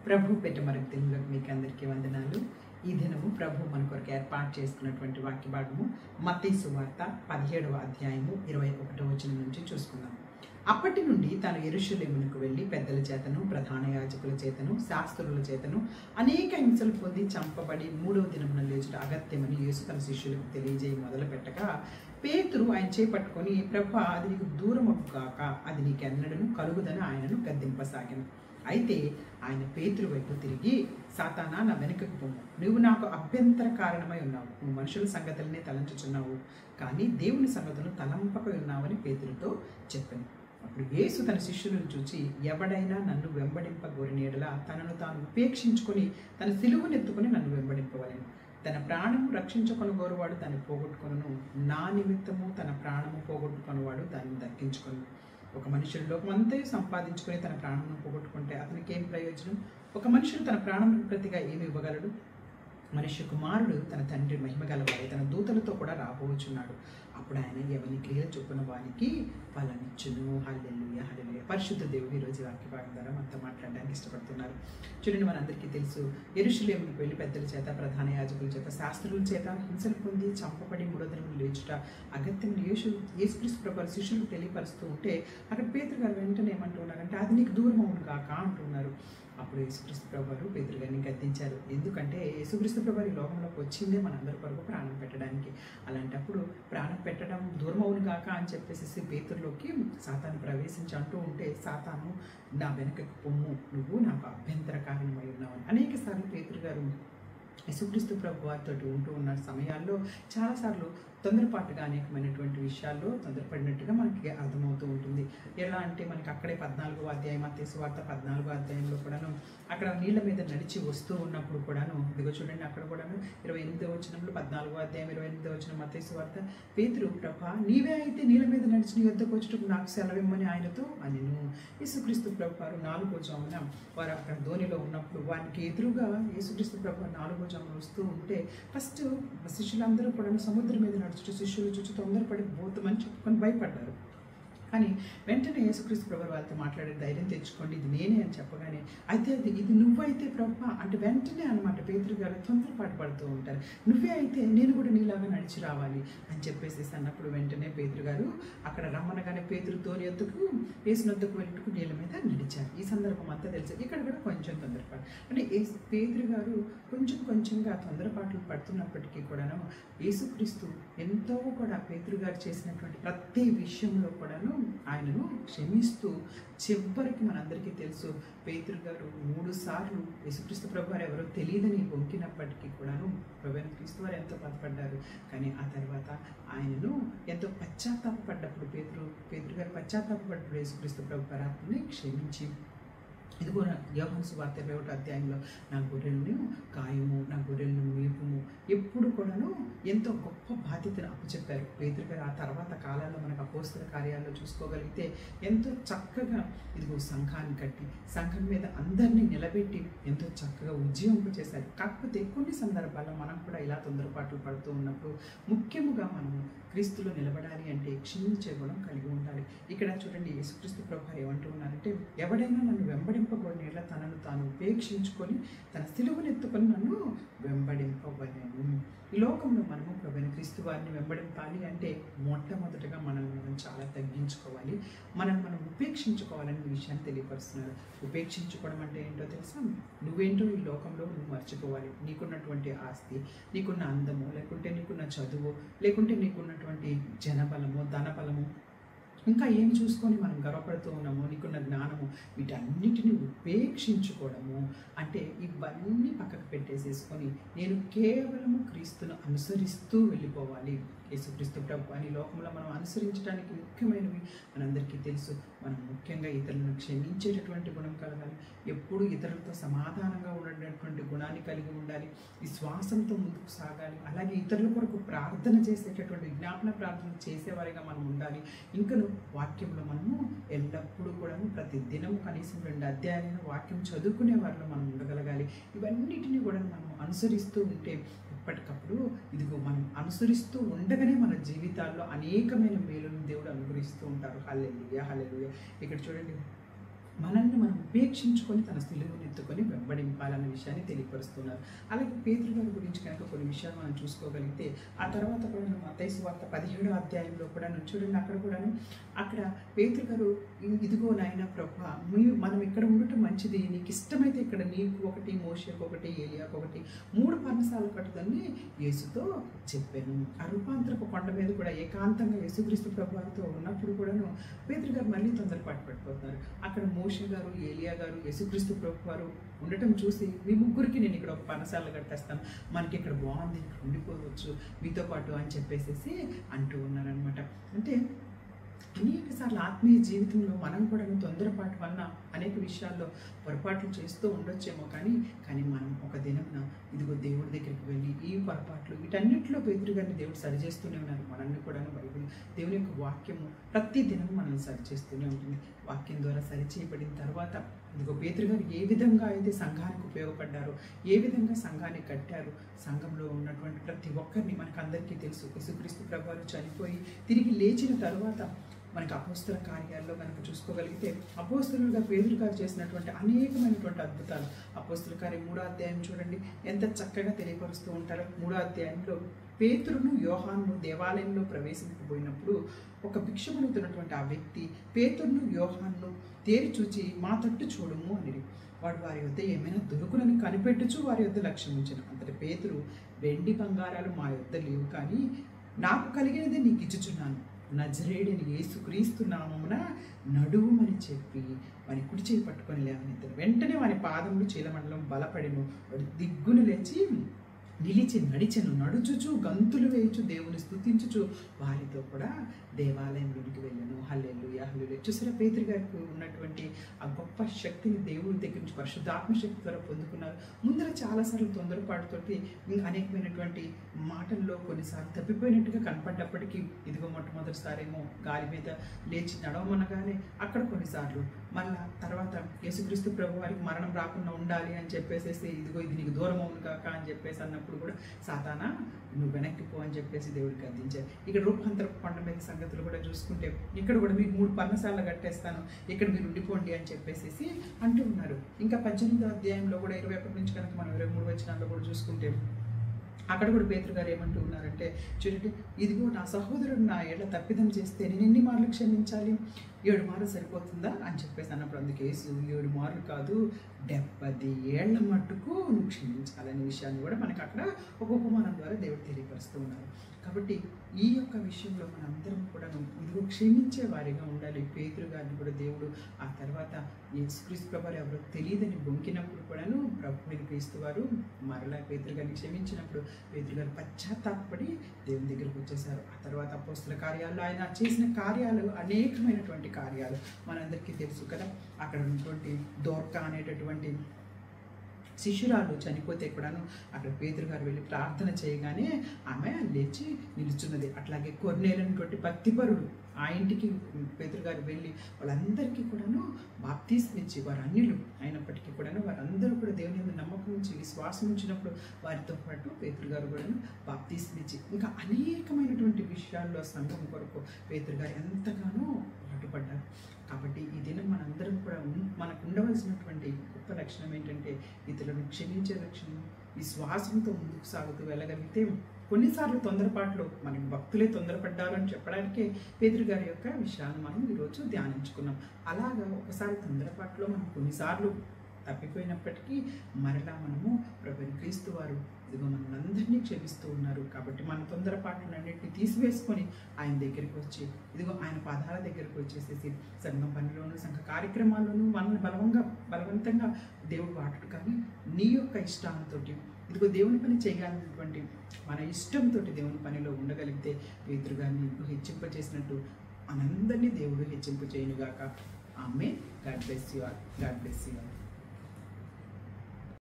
ప్రభు పెట్ట మరొక తెలుగులోకి మీకు అందరికీ వందనాలు. ఈ దినము ప్రభు మన కొరకు ఏర్పాటు చేసుకున్నటువంటి వాక్య భాగము మత్తయి సువార్త 17వ అధ్యాయము 21వ వచనం నుంచి చూసుకుందాం. అప్పటి నుండి తాను యెరూషలేమునకు వెళ్ళి పెద్దల చేతను, ప్రధాన యాజకుల చేతను, శాస్త్రుల చేతను అనేక హింసలు పొంది చంపబడి 3వ దినమున లేచుట అగత్యమని యేసు తన శిష్యులకు తెలియజేయి మొదలు పెట్టగా, పేతురు ఆయన చేపట్టుకొని, ప్రభా, అది నీకు దూరమగు కాక, అది నీకెన్నడను కలుగుదని ఆయనను గద్దింపసాగాను. అయితే ఆయన పేతురు వైపు తిరిగి, సాతానా, నా వెనుకకు పొమ్ము, నువ్వు నాకు అభ్యంతర కారణమై ఉన్నావు. నువ్వు మనుషుల సంగతులనే తలంచుచున్నావు, కానీ దేవుని సంగతులను తలంపకై ఉన్నావని పేతురుతో చెప్పాను. అప్పుడు యేసు తన శిష్యులను చూచి, ఎవడైనా నన్ను వెంబడింపగోరిన యెడల తనను తాను ఉపేక్షించుకొని తన సిలువనెత్తుకొని నన్ను వెంబడింపవలెను. తన ప్రాణము రక్షించుకొనుగోరువాడు దాన్ని పోగొట్టుకొనును, నా నిమిత్తము తన ప్రాణము పోగొట్టుకొనివాడు దాన్ని దక్కించుకొను. ఒక మనుషుడు లోకమంతా సంపాదించుకొని తన ప్రాణమును పోగొట్టుకుంటే అతనికి ఏం ప్రయోజనం? ఒక మనుషుడు తన ప్రాణమును ప్రతిగా ఏమి ఇవ్వగలడు? మనుష్య కుమారుడు తన తండ్రి మహిమ గలవాడే తన దూతలతో కూడా రాబోచున్నాడు. అప్పుడు ఆయన ఎవని క్రియలు చొప్పున వానికి ఫలమిచ్చును. హల్లెలూయా, హల్లెలూయా. పరిశుద్ధ దేవుడు ఈరోజు వాక్య భాగం ద్వారా మనతో మాట్లాడడానికి ఇష్టపడుతున్నారు. చూడండి, మనందరికీ తెలుసు, యెరూషలేముకు వెళ్ళి పెద్దల చేత, ప్రధాన యాజకుల చేత, శాస్త్రుల చేత హింసలు పొంది చంపబడి 3వ దినమున లేచుట అగత్యం యేసుక్రీస్తు ప్రభువు శిష్యులకు తెలియపరుస్తూ ఉంటే, అక్కడ పేతురు గారు వెంటనే ఏమంటూ ఉన్నారంటే, అది నీకు దూరం అవును కాక అంటున్నారు. అప్పుడు యేసుక్రీస్తు ప్రభువు పేతురు గారిని గద్దించారు. ఎందుకంటే యేసుక్రీస్తు ప్రభువు ఈ లోకంలోకి వచ్చిందే మనందరి కొరకు ప్రాణం పెట్టడానికి. అలాంటప్పుడు ప్రాణం పెట్టడం దూరం అవును కాక అని చెప్పేసి పేతురులోకి సాతాను ప్రవేశించి అంటూ ఉంటే, సాతాను, నా వెనుకకు పొమ్ము, నువ్వు నాకు అభ్యంతర కారణమై ఉన్నావు అని అనేక సార్లు పేతురు గారు యేసుక్రీస్తు ప్రభు వారితో ఉంటూ ఉన్న సమయాల్లో చాలాసార్లు తొందరపాటుగా అనేకమైనటువంటి విషయాల్లో తొందరపడినట్టుగా మనకి అర్థమవుతూ ఉంటుంది. ఎలా అంటే, మనకి అక్కడే 14వ అధ్యాయం మత్తయి సువార్త 14వ అధ్యాయంలో కూడాను అక్కడ నీళ్ళ మీద నడిచి వస్తూ ఉన్నప్పుడు కూడాను, ఇదిగో చూడండి, అక్కడ కూడాను 28వ వచనంలో 14వ అధ్యాయం 28వ వచనం మత్తయి సువార్త, పేతురు, ప్రభా, నీవే అయితే నీళ్ళ మీద నడిచి నీ వద్దకు వచ్చుటకు నాకు సెలవిమ్మని ఆయనతో అనెను. యేసుక్రీస్తు ప్రభు వారు 4వ జామున వారు అక్కడ ధోనిలో ఉన్నప్పుడు వారికి ఎదురుగా యేసుక్రీస్తు ప్రభు 4వ జామున వస్తూ ఉంటే, ఫస్ట్ శిష్యులందరూ కూడా సముద్రం మీద నడుచుట శిష్యులు చూసి తొందరపడి పోతామని చెప్పుకొని భయపడ్డారు. కానీ వెంటనే యేసుక్రీస్తు ప్రభు వాళ్ళతో మాట్లాడే ధైర్యం తెచ్చుకోండి, ఇది నేనే అని చెప్పగానే, అయితే ఇది నువ్వైతే ప్రభు అంటే వెంటనే అనమాట పేతురు గారు తొందరపాటు పడుతూ ఉంటారు. నువ్వే అయితే నేను కూడా నీలాగా నడిచి రావాలి అని చెప్పేసి అన్నప్పుడు వెంటనే పేతురు గారు అక్కడ రమ్మనగానే పేతురు తోని ఎత్తుకు యేసునొద్దకు వెళ్ళుటకు నీళ్ళ మీద నడిచారు. ఈ సందర్భం అంతా తెలుసు. ఇక్కడ కూడా కొంచెం తొందరపాటు అంటే పేతురు గారు కొంచెంగా తొందరపాట్లు పడుతున్నప్పటికీ కూడాను యేసుక్రీస్తు ఎంతో కూడా పేతురు గారు చేసినటువంటి ప్రతి విషయంలో కూడాను ఆయనను క్షమిస్తూ, చివరికి మనందరికీ తెలుసు, పేతురు గారు 3 సార్లు యేసుక్రీస్తు ప్రభు వారు ఎవరో తెలియదని వంకినప్పటికీ కూడాను ప్రభువైన క్రీస్తు వారు ఎంతో బాధపడ్డారు. కానీ ఆ తర్వాత ఆయనను ఎంతో పశ్చాత్తాపడ్డప్పుడు పేతురు గారు పశ్చాత్తాపడ్డప్పుడు యేసుక్రీస్తు ప్రభు వారు అతన్ని క్షమించి, ఇదిగో యోహాను సువార్త 21వ అధ్యాయంలో నా గొర్రెలను కాయము, నా గొర్రెలను మేపుము, ఎప్పుడు కూడాను ఎంతో గొప్ప బాధ్యతను అప్పచెప్పారు పేతురు గారు. ఆ తర్వాత కాలాల్లో మనకు అపోస్తల కార్యాల్లో చూసుకోగలిగితే ఎంతో చక్కగా ఇదిగో సంఘాన్ని కట్టి సంఘం మీద అందరినీ నిలబెట్టి ఎంతో చక్కగా ఉద్యోగం చేశారు. కాకపోతే కొన్ని సందర్భాల్లో మనం కూడా ఇలా తొందరపాట్లు పడుతూ ఉన్నప్పుడు ముఖ్యముగా మనము క్రీస్తులో నిలబడాలి అంటే క్షమించే గుణం కలిగి ఉండాలి. ఇక్కడ చూడండి, యేసుక్రీస్తు ప్రభు ఏమంటూ ఉన్నారంటే, ఎవడైనా నన్ను వెంబడింపగోరిన యెడల తనను తాను ఉపేక్షించుకొని తన సిలువనెత్తుకొని నన్ను వెంబడింపవలెను. ఈ లోకంలో మనము ప్రభువైన క్రీస్తు వారిని వెంబడింపాలి అంటే మొట్టమొదటిగా మనం చాలా తగ్గించుకోవాలి, మనం ఉపేక్షించుకోవాలనే విషయాన్ని తెలియపరుస్తున్నారు. ఉపేక్షించుకోవడం అంటే ఏంటో తెలుసా? నువ్వేంటో ఈ లోకంలో నువ్వు మర్చిపోవాలి. నీకున్నటువంటి ఆస్తి, నీకున్న అందము, లేకుంటే నీకున్న చదువు, లేకుంటే నీకున్నటువంటి జనబలము, ధనబలము, ఇంకా ఏం చూసుకొని మనం గర్వపడుతూ ఉన్నామో, నీకున్న జ్ఞానము, వీటన్నిటిని ఉపేక్షించుకోవడము అంటే ఇవన్నీ పక్కకు పెట్టేసేసుకొని నేను కేవలము క్రీస్తును అనుసరిస్తూ వెళ్ళిపోవాలి. యేసుక్రీస్తు ప్రభు అని లోకంలో మనం అనుసరించడానికి ముఖ్యమైనవి మనందరికీ తెలుసు. మనం ముఖ్యంగా ఇతరులను క్షమించేటటువంటి గుణం కలగాలి, ఎప్పుడు ఇతరులతో సమాధానంగా ఉండేటటువంటి గుణాన్ని కలిగి ఉండాలి, విశ్వాసంతో ముందుకు సాగాలి, అలాగే ఇతరుల కొరకు ప్రార్థన చేసేటటువంటి విజ్ఞాపన ప్రార్థన చేసేవారిగా మనం ఉండాలి. ఇంకను వాక్యంలో మనము ఎల్లప్పుడూ కూడా ప్రతి దినము కనీసం 2 అధ్యాయాలైన వాక్యం చదువుకునే వారిలో మనం ఉండగలగాలి. ఇవన్నిటిని కూడా మనం అనుసరిస్తూ ఉంటే ఎప్పటికప్పుడు ఇదిగో మనం అనుసరిస్తూ ఉండగానే మన జీవితాల్లో అనేకమైన మేలును దేవుడు అనుగ్రహిస్తూ ఉంటారు. హల్లెలూయా, హల్లెలూయా. ఇక్కడ చూడండి, మనల్ని మనం ఉపేక్షించుకొని తన సిలువను ఎత్తుకొని వెంబడింపాలన్న విషయాన్ని తెలియపరుస్తున్నారు. అలాగే పేతురు గారి గురించి కనుక కొన్ని విషయాలు మనం చూసుకోగలిగితే ఆ తర్వాత కూడా మత్తయి సువార్త 17వ అధ్యాయంలో కూడా చూడండి, అక్కడ కూడాను అక్కడ పేతురు గారు ఇదిగో నాయన ప్రభువా, మనం ఇక్కడ ఉండటం మంచిది, నీకు ఇష్టమైతే ఇక్కడ నీకు ఒకటి, మోషేకు ఒకటి, ఏలియాకు ఒకటి 3 పర్ణశాలలు కట్టుదని యేసుతో చెప్పాను. ఆ రూపాంతరపు కొండ మీద కూడా ఏకాంతంగా యేసుక్రీస్తు ప్రభువారితో ఉన్నప్పుడు కూడాను పేతురు గారు మళ్ళీ తొందరపాటు పడిపోతున్నారు. అక్కడ మోషే గారు, ఏలియా గారు, యేసుక్రీస్తు ప్రభువారు ఉండటం చూసి మీ ముగ్గురికి నేను ఇక్కడ ఒక పర్ణశాల కట్టేస్తాను, మనకి ఇక్కడ బాగుంది, ఇక్కడ ఉండిపోవచ్చు మీతో పాటు అని చెప్పేసి అంటూ ఉన్నారనమాట. అంటే అనేక సార్లు ఆత్మీయ జీవితంలో మనం కూడా తొందరపాటు వలన అనేక విషయాల్లో పొరపాట్లు చేస్తూ ఉండొచ్చేమో, కానీ మనం ఒక దినంన ఇదిగో దేవుడి దగ్గరికి వెళ్ళి ఈ పొరపాట్లు వీటన్నిటిలో పేతురు గారిని దేవుడు సరిచేస్తూనే ఉన్నారు. మనల్ని కూడా బైబిల్ దేవుని యొక్క వాక్యము ప్రతి దినం మనల్ని సరిచేస్తూనే ఉంటుంది. వాక్యం ద్వారా సరిచేయబడిన తర్వాత ఇదిగో పేతురు గారు ఏ విధంగా అయితే సంఘానికి ఉపయోగపడ్డారో, ఏ విధంగా సంఘాన్ని కట్టారు, సంఘంలో ఉన్నటువంటి ప్రతి ఒక్కరిని మనకందరికీ తెలుసు. యేసుక్రీస్తు ప్రభువారు చనిపోయి తిరిగి లేచిన తర్వాత మనకి అపోస్తల కార్యాల్లో కనుక చూసుకోగలిగితే అపోస్తలుగా పేతురు గారు చేసినటువంటి అనేకమైనటువంటి అద్భుతాలు అపోస్తల కార్యం 3వ అధ్యాయం చూడండి, ఎంత చక్కగా తెలియపరుస్తూ ఉంటారో. 3వ అధ్యాయంలో పేతురును యోహాను దేవాలయంలో ప్రవేశించబోయినప్పుడు ఒక భిక్షమడుగుతున్నటువంటి ఆ వ్యక్తి పేతురును యోహాను తేరి చూచి మా తట్టు చూడము అని వాడు వారి వద్ద ఏమైనా దొరుకునని కనిపెట్టుచు వారి వద్ద లక్ష్యం ఉంచాను. అంతటి పేతురు, వెండి బంగారాలు మా వద్ద లేవు, కానీ నాకు కలిగినది నీకు ఇచ్చుచున్నాను, నజరేయుడైన యేసుక్రీస్తు నామమున నడువుమని చెప్పి వాని కుడి చేయి పట్టుకొని లేవనెత్తాను. వెంటనే వాని పాదములు చీలమండలం బలపడెను. వాడు దిగ్గున లేచి నిలిచి నడిచెను. నడుచుచు గంతులు వేయుచు దేవుని స్తుతించుచు వారితో కూడా దేవాలయంలోనికి వెళ్ళాను. హల్లెలూయా హల్లెలూయా. చూసారా, పేతురు గారికి ఉన్నటువంటి ఆ గొప్ప శక్తిని దేవుడి దగ్గర నుంచి పరిశుద్ధాత్మ శక్తి ద్వారా పొందుకున్నారు. ముందర చాలాసార్లు తొందరపాటుతోటి అనేకమైనటువంటి మాటల్లో కొన్నిసార్లు తప్పిపోయినట్టుగా కనపడ్డప్పటికీ ఇదిగో మొట్టమొదటిసారేమో గాలి మీద లేచి నడవమనగానే అక్కడ కొన్నిసార్లు మళ్ళా తర్వాత యేసుక్రీస్తు ప్రభు వారికి మరణం రాకుండా ఉండాలి అని చెప్పేసి ఇదిగో ఇది నీకు దూరం అవును కాక అని చెప్పేసి అన్నప్పుడు కూడా సాతానా నువ్వు వెనక్కి పో అని చెప్పేసి దేవుడికి అందించారు. ఇక్కడ రూపాంతరపు కొండ మీద సంగతులు కూడా చూసుకుంటే ఇక్కడ కూడా మీకు 3 పర్ణశాలలు కట్టేస్తాను, ఇక్కడ మీరు ఉండిపోండి అని చెప్పేసి అంటూ ఉన్నారు. ఇంకా 18వ అధ్యాయంలో కూడా 21 నుంచి కనుక మనం 23 వచనాల్లో కూడా చూసుకుంటే అక్కడ కూడా పేతురు గారు ఏమంటూ ఉన్నారంటే, చూడండి, ఇదిగో నా సహోదరుడు నా ఏళ్ళ తప్పిదం చేస్తే నేను ఎన్ని మార్లు క్షమించాలి, 7 మార్లు సరిపోతుందా అని చెప్పేసి అన్నప్పుడు అందుకే యేసు 7 మార్లు కాదు 70 ఏళ్ల మట్టుకు నువ్వు క్షమించాలనే విషయాన్ని కూడా మనకు అక్కడ ఒక ఉపమానం ద్వారా దేవుడు తెలియపరుస్తూ ఉన్నారు. కాబట్టి ఈ యొక్క విషయంలో మనందరం కూడా ఇదిగో క్షమించే వారిగా ఉండాలి. పేతురు గారిని కూడా దేవుడు ఆ తర్వాత యేసుక్రీస్తు ప్రభువారు ఎవరో తెలియదని బొంకినప్పుడు కూడాను ప్రభువుని క్రీస్తు వారు మరలా పేతురు గారిని క్షమించినప్పుడు పేతురు గారు పశ్చాత్తాపడి దేవుని దగ్గరికి వచ్చేసారు. ఆ తర్వాత అపోస్తల కార్యాల్లో ఆయన చేసిన కార్యాలు అనేకమైనటువంటి కార్యాలు మనందరికీ తెలుసు కదా. అక్కడ ఉన్నటువంటి దోర్కా అనేటటువంటి శిష్యురాలు చనిపోతే కూడాను అక్కడ పేతురు గారు వెళ్ళి ప్రార్థన చేయగానే ఆమె లేచి నిలుచున్నది. అట్లాగే కొర్నేలైనటువంటి భక్తిపరుడు ఆ ఇంటికి పేతురు గారు వెళ్ళి వాళ్ళందరికీ కూడాను బాప్తీసం ఇచ్చి వారు అన్యులు అయినప్పటికీ కూడాను వారందరూ కూడా దేవుని మీద నమ్మకం ఉంచి విశ్వాసం ఉంచినప్పుడు వారితో పాటు పేతురు గారు కూడాను బాప్తీసం ఇచ్చి ఇంకా అనేకమైనటువంటి విషయాల్లో సంఘం కొరకు పేతురు గారు ఎంతగానో పాటుపడ్డారు. కాబట్టి ఈ దినం మనందరం కూడా మనకు ఉండవలసినటువంటి గొప్ప లక్షణం ఏంటంటే ఇతరులను క్షమించే లక్షణం. విశ్వాసంతో ముందుకు సాగుతూ వెళ్ళగలిగితే కొన్నిసార్లు తొందరపాట్లు మనకి భక్తులే తొందరపడ్డారు అని చెప్పడానికే పేతురు గారి యొక్క విషయాన్ని మనం ఈరోజు ధ్యానించుకున్నాం. అలాగా ఒకసారి తొందరపాటులో మనం కొన్నిసార్లు తప్పిపోయినప్పటికీ మరలా మనము ప్రభువైన క్రీస్తు వారు ఇదిగో మనందరినీ క్షమిస్తూ ఉన్నారు. కాబట్టి మన తొందరపాట్లన్నింటినీ తీసివేసుకొని ఆయన దగ్గరికి వచ్చి ఇదిగో ఆయన పాదాల దగ్గరికి వచ్చేసేసి సంఘం పనిలోను సంఘ కార్యక్రమాల్లోనూ మనల్ని బలవంతంగా దేవుడు వాడడు, కానీ నీ యొక్క ఇష్టాలతో ఇదిగో దేవుని పని చేయాలన్నటువంటి మన ఇష్టంతో దేవుని పనిలో ఉండగలిగితే పేతురు గారిని హెచ్చింపచేసినట్టు మనందరినీ దేవుడు హెచ్చింపు చేయనుగాక. ఆమేన్. God bless you all. God bless you all.